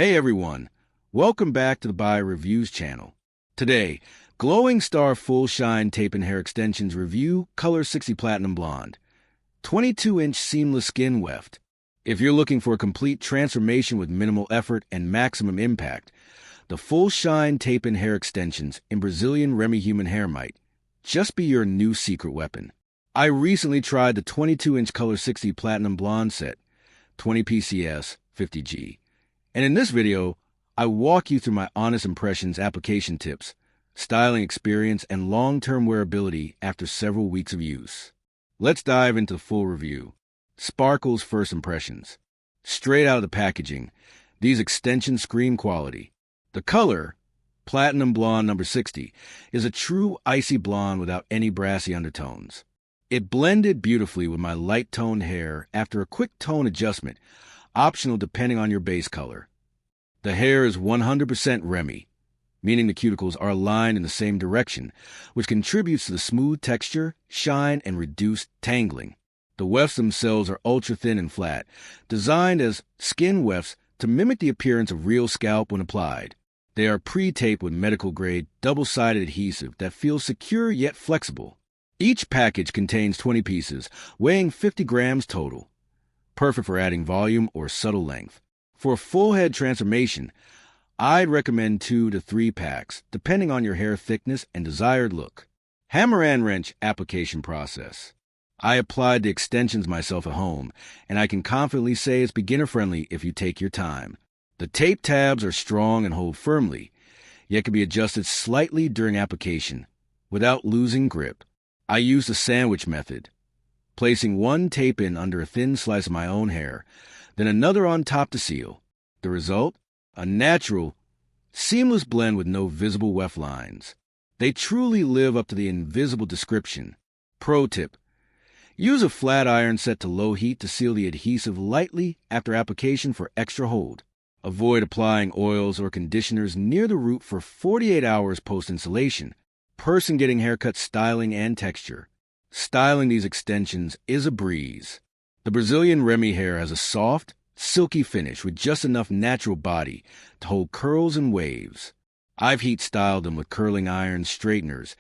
Hey everyone, welcome back to the Buy Reviews channel. Today, Glowing Star Full Shine Tape and Hair Extensions Review Color 60 Platinum Blonde, 22-inch Seamless Skin Weft. If you're looking for a complete transformation with minimal effort and maximum impact, the Full Shine Tape and Hair Extensions in Brazilian Remy Human Hair might just be your new secret weapon. I recently tried the 22-inch Color 60 Platinum Blonde set, 20 PCS, 50G. And in this video, I walk you through my honest impressions, application tips, styling experience, and long-term wearability after several weeks of use. Let's dive into the full review. Sparkle's first impressions. Straight out of the packaging, these extensions scream quality. The color, Platinum Blonde number 60, is a true icy blonde without any brassy undertones. It blended beautifully with my light-toned hair after a quick tone adjustment, optional depending on your base color. The hair is 100% Remy, meaning the cuticles are aligned in the same direction, which contributes to the smooth texture, shine, and reduced tangling. The wefts themselves are ultra-thin and flat, designed as skin wefts to mimic the appearance of real scalp when applied. They are pre-taped with medical-grade, double-sided adhesive that feels secure yet flexible. Each package contains 20 pieces, weighing 50 grams total. Perfect for adding volume or subtle length. For a full head transformation, I'd recommend 2 to 3 packs, depending on your hair thickness and desired look. Hammer and wrench application process. I applied the extensions myself at home, and I can confidently say it's beginner-friendly if you take your time. The tape tabs are strong and hold firmly, yet can be adjusted slightly during application, without losing grip. I used the sandwich method, placing one tape in under a thin slice of my own hair, then another on top to seal. The result? A natural, seamless blend with no visible weft lines. They truly live up to the invisible description. Pro tip: use a flat iron set to low heat to seal the adhesive lightly after application for extra hold. Avoid applying oils or conditioners near the root for 48 hours post-installation. Person getting haircut styling and texture. Styling these extensions is a breeze. The Brazilian Remy hair has a soft, silky finish with just enough natural body to hold curls and waves. I've heat styled them with curling irons, straighteners,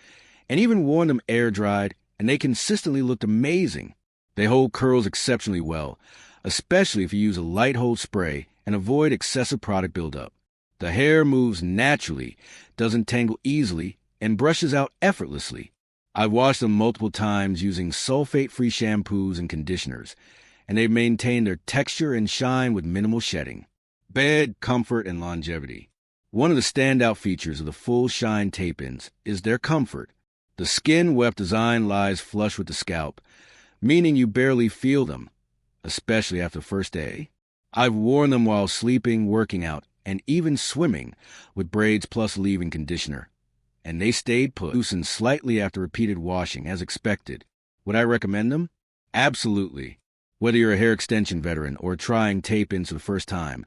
and even worn them air-dried, and they consistently looked amazing. They hold curls exceptionally well, especially if you use a light hold spray and avoid excessive product buildup. The hair moves naturally, doesn't tangle easily, and brushes out effortlessly. I've washed them multiple times using sulfate-free shampoos and conditioners, and they've maintained their texture and shine with minimal shedding. Bed, comfort, and longevity. One of the standout features of the Full Shine tape-ins is their comfort. The skin weft design lies flush with the scalp, meaning you barely feel them, especially after the first day. I've worn them while sleeping, working out, and even swimming with braids plus leave-in conditioner. And they stayed put, loosened slightly after repeated washing, as expected. Would I recommend them? Absolutely. Whether you're a hair extension veteran or trying tape-ins for the first time,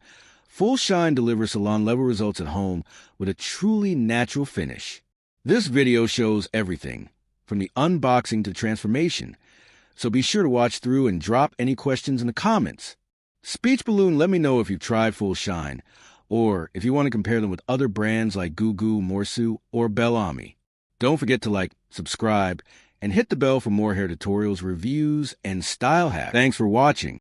Full Shine delivers salon-level results at home with a truly natural finish. This video shows everything, from the unboxing to transformation, so be sure to watch through and drop any questions in the comments. Speech Balloon, let me know if you've tried Full Shine, or if you want to compare them with other brands like Gugu, Morsu, or Bellamy. Don't forget to like, subscribe, and hit the bell for more hair tutorials, reviews, and style hacks. Thanks for watching.